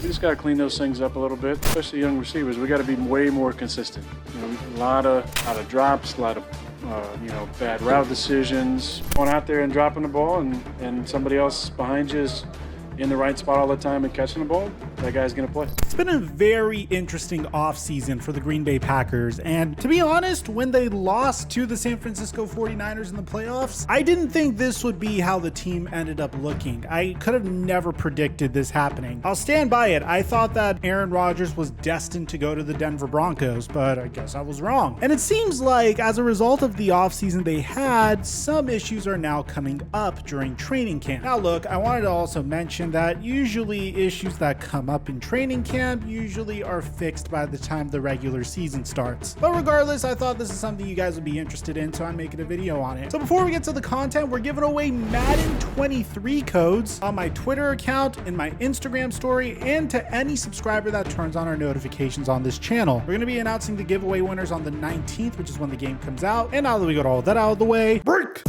We just got to clean those things up a little bit, especially young receivers. We got to be way more consistent. You know, a lot of drops, a lot of bad route decisions. Going out there and dropping the ball, and somebody else behind you is in the right spot all the time and catching the ball, that guy's going to play. It's been a very interesting offseason for the Green Bay Packers, and to be honest, when they lost to the San Francisco 49ers in the playoffs, I didn't think this would be how the team ended up looking. I could have never predicted this happening. I'll stand by it. I thought that Aaron Rodgers was destined to go to the Denver Broncos, but I guess I was wrong. And it seems like as a result of the offseason they had, some issues are now coming up during training camp. Now look, I wanted to also mention that usually issues that come up in training camp usually are fixed by the time the regular season starts. But regardless, I thought this is something you guys would be interested in, so I'm making a video on it. So before we get to the content, we're giving away Madden 23 codes on my Twitter account, in my Instagram story, and to any subscriber that turns on our notifications on this channel. We're going to be announcing the giveaway winners on the 19th, which is when the game comes out. And now that we got all that out of the way, break!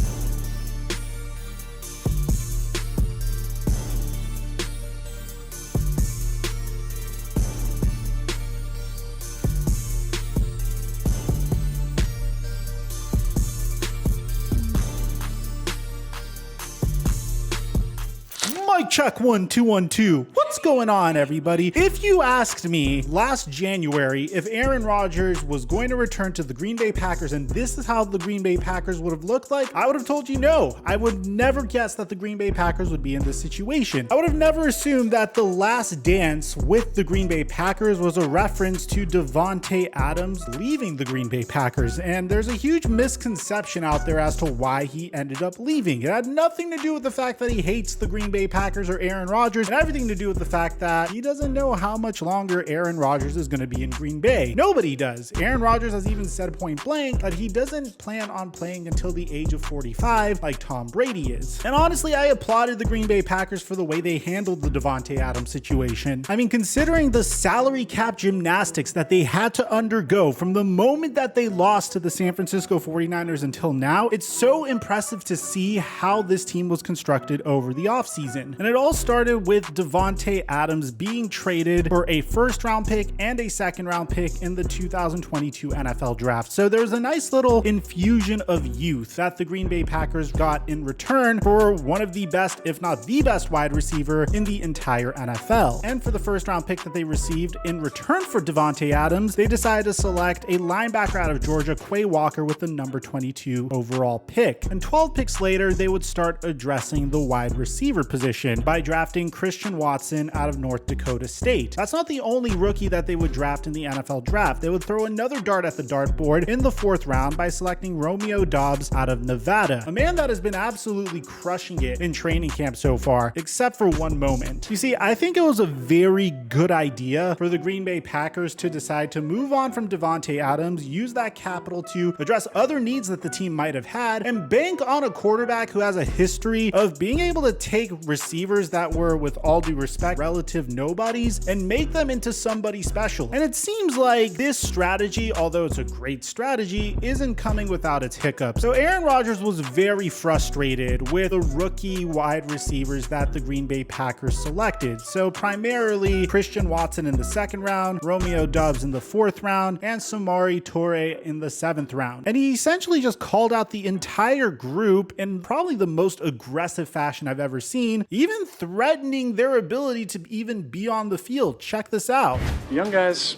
Mic check 1 2 1 2. What's going on, everybody? If you asked me last January if Aaron Rodgers was going to return to the Green Bay Packers and this is how the Green Bay Packers would have looked like, I would have told you no. I would never guess that the Green Bay Packers would be in this situation. I would have never assumed that the last dance with the Green Bay Packers was a reference to Davante Adams leaving the Green Bay Packers, and there's a huge misconception out there as to why he ended up leaving. It had nothing to do with the fact that he hates the Green Bay Packers or Aaron Rodgers, and everything to do with the fact that he doesn't know how much longer Aaron Rodgers is going to be in Green Bay. Nobody does. Aaron Rodgers has even said point blank that he doesn't plan on playing until the age of 45 like Tom Brady is. And honestly, I applauded the Green Bay Packers for the way they handled the Davante Adams situation. I mean, considering the salary cap gymnastics that they had to undergo from the moment that they lost to the San Francisco 49ers until now, it's so impressive to see how this team was constructed over the offseason. And it all started with Davante Adams being traded for a first-round pick and a second-round pick in the 2022 NFL draft. So there's a nice little infusion of youth that the Green Bay Packers got in return for one of the best, if not the best, wide receiver in the entire NFL. And for the first-round pick that they received in return for Davante Adams, they decided to select a linebacker out of Georgia, Quay Walker, with the number 22 overall pick. And 12 picks later, they would start addressing the wide receiver position by drafting Christian Watson out of North Dakota State. That's not the only rookie that they would draft in the NFL draft. They would throw another dart at the dartboard in the 4th round by selecting Romeo Doubs out of Nevada, a man that has been absolutely crushing it in training camp so far, except for one moment. You see, I think it was a very good idea for the Green Bay Packers to decide to move on from Davante Adams, use that capital to address other needs that the team might have had, and bank on a quarterback who has a history of being able to take receivers that were, with all due respect, relative nobodies and make them into somebody special. And it seems like this strategy, although it's a great strategy, isn't coming without its hiccups. So Aaron Rodgers was very frustrated with the rookie wide receivers that the Green Bay Packers selected. So primarily Christian Watson in the 2nd round, Romeo Doubs in the 4th round, and Samori Toure in the 7th round. And he essentially just called out the entire group in probably the most aggressive fashion I've ever seen, even threatening their ability to even be on the field. Check this out. The young guys,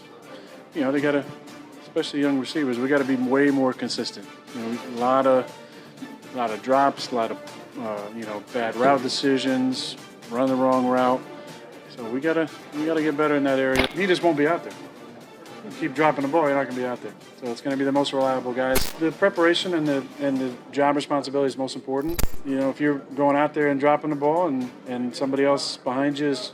you know, they got to, especially young receivers, we got to be way more consistent. You know, a lot of drops, a lot of bad route decisions, run the wrong route. So we gotta get better in that area. He just won't be out there. You keep dropping the ball, you're not gonna be out there. So it's gonna be the most reliable guys. The preparation and the job responsibility is most important. You know, if you're going out there and dropping the ball and somebody else behind you is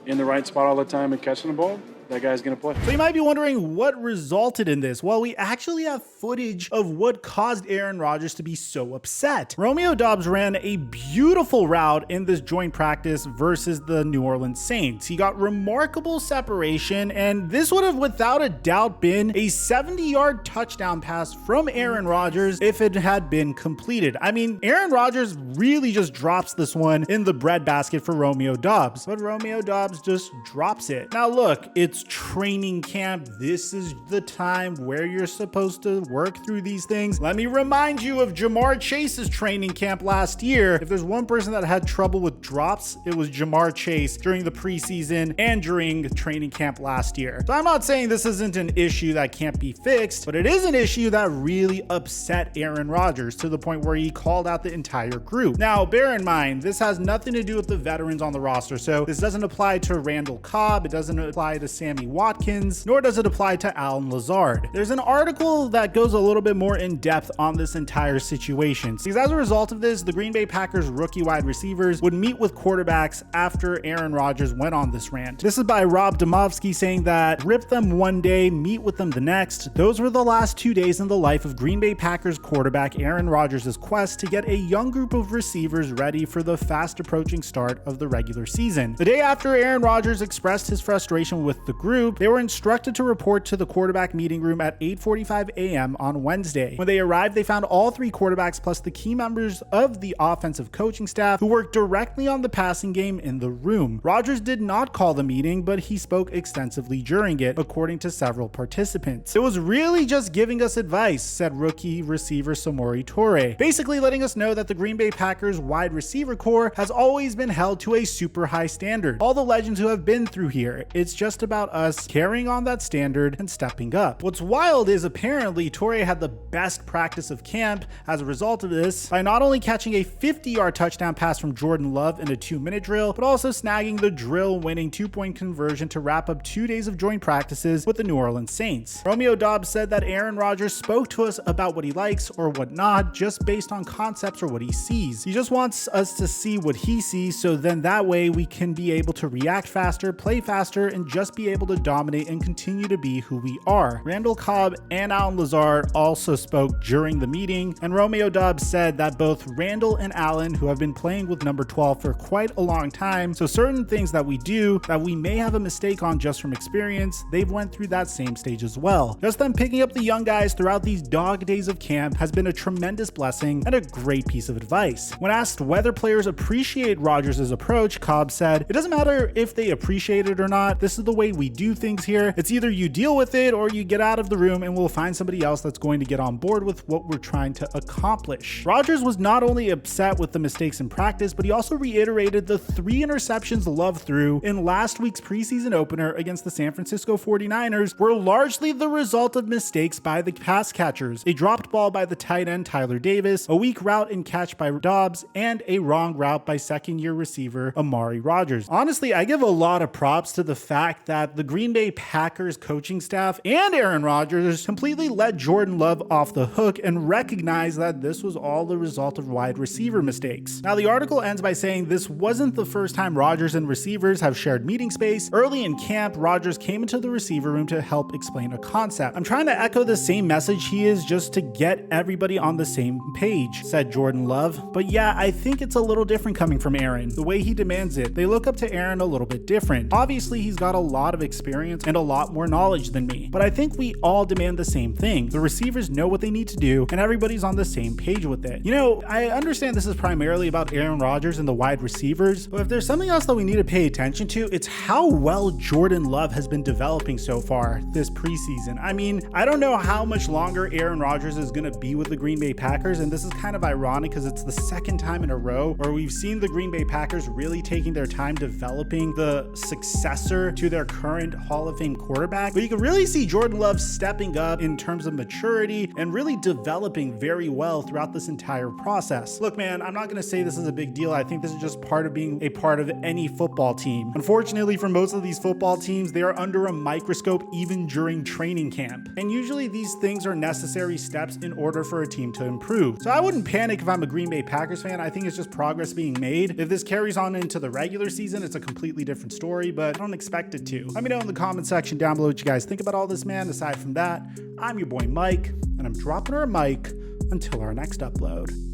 in the right spot all the time and catching the ball, that guy's going to play. So you might be wondering what resulted in this. Well, we actually have footage of what caused Aaron Rodgers to be so upset. Romeo Doubs ran a beautiful route in this joint practice versus the New Orleans Saints. He got remarkable separation, and this would have without a doubt been a 70-yard touchdown pass from Aaron Rodgers if it had been completed. I mean, Aaron Rodgers really just drops this one in the breadbasket for Romeo Doubs, but Romeo Doubs just drops it. Now look, it's training camp. This is the time where you're supposed to work through these things. Let me remind you of Jamar Chase's training camp last year. If there's one person that had trouble with drops, it was Jamar Chase during the preseason and during training camp last year. So I'm not saying this isn't an issue that can't be fixed, but it is an issue that really upset Aaron Rodgers to the point where he called out the entire group. Now, bear in mind, this has nothing to do with the veterans on the roster. So this doesn't apply to Randall Cobb. It doesn't apply to Sammy Watkins, nor does it apply to Allen Lazard. There's an article that goes a little bit more in depth on this entire situation. Because as a result of this, the Green Bay Packers rookie wide receivers would meet with quarterbacks after Aaron Rodgers went on this rant. This is by Rob Domovsky saying that rip them one day, meet with them the next. Those were the last 2 days in the life of Green Bay Packers quarterback Aaron Rodgers' quest to get a young group of receivers ready for the fast approaching start of the regular season. The day after Aaron Rodgers expressed his frustration with the group, they were instructed to report to the quarterback meeting room at 8:45 a.m. on Wednesday. When they arrived, they found all three quarterbacks plus the key members of the offensive coaching staff who worked directly on the passing game in the room. Rodgers did not call the meeting, but he spoke extensively during it, according to several participants. It was really just giving us advice, said rookie receiver Samori Toure, basically letting us know that the Green Bay Packers wide receiver core has always been held to a super high standard. All the legends who have been through here, it's just about us carrying on that standard and stepping up. What's wild is apparently Toure had the best practice of camp as a result of this by not only catching a 50-yard touchdown pass from Jordan Love in a 2-minute drill, but also snagging the drill-winning 2-point conversion to wrap up 2 days of joint practices with the New Orleans Saints. Romeo Doubs said that Aaron Rodgers spoke to us about what he likes or what not, just based on concepts or what he sees. He just wants us to see what he sees, so then that way we can be able to react faster, play faster, and just be able to dominate and continue to be who we are. Randall Cobb and Allen Lazard also spoke during the meeting, and Romeo Doubs said that both Randall and Allen, who have been playing with number 12 for quite a long time, so certain things that we do that we may have a mistake on just from experience, they've went through that same stage as well. Just them picking up the young guys throughout these dog days of camp has been a tremendous blessing and a great piece of advice. When asked whether players appreciate Rodgers' approach, Cobb said, "It doesn't matter if they appreciate it or not. This is the way we do things here. It's either you deal with it or you get out of the room and we'll find somebody else that's going to get on board with what we're trying to accomplish." Rodgers was not only upset with the mistakes in practice, but he also reiterated the 3 interceptions Love threw in last week's preseason opener against the San Francisco 49ers were largely the result of mistakes by the pass catchers. A dropped ball by the tight end Tyler Davis, a weak route and catch by Doubs, and a wrong route by second-year receiver Amari Rodgers. Honestly, I give a lot of props to the fact that the Green Bay Packers coaching staff and Aaron Rodgers completely let Jordan Love off the hook and recognized that this was all the result of wide receiver mistakes. Now, the article ends by saying this wasn't the first time Rodgers and receivers have shared meeting space. Early in camp, Rodgers came into the receiver room to help explain a concept. "I'm trying to echo the same message he is just to get everybody on the same page," said Jordan Love. But yeah, I think it's a little different coming from Aaron. The way he demands it, they look up to Aaron a little bit different. Obviously, he's got a lot of experience and a lot more knowledge than me, but I think we all demand the same thing. The receivers know what they need to do, and everybody's on the same page with it. You know, I understand this is primarily about Aaron Rodgers and the wide receivers, but if there's something else that we need to pay attention to, it's how well Jordan Love has been developing so far this preseason. I mean, I don't know how much longer Aaron Rodgers is going to be with the Green Bay Packers, and this is kind of ironic because it's the second time in a row where we've seen the Green Bay Packers really taking their time developing the successor to their current Hall of Fame quarterback. But you can really see Jordan Love stepping up in terms of maturity and really developing very well throughout this entire process. Look, man, I'm not going to say this is a big deal. I think this is just part of being a part of any football team. Unfortunately, for most of these football teams, they are under a microscope even during training camp. And usually these things are necessary steps in order for a team to improve. So I wouldn't panic if I'm a Green Bay Packers fan. I think it's just progress being made. If this carries on into the regular season, it's a completely different story, but I don't expect it to. Let me know in the comment section down below what you guys think about all this, man. Aside from that, I'm your boy Mike, and I'm dropping our mic until our next upload.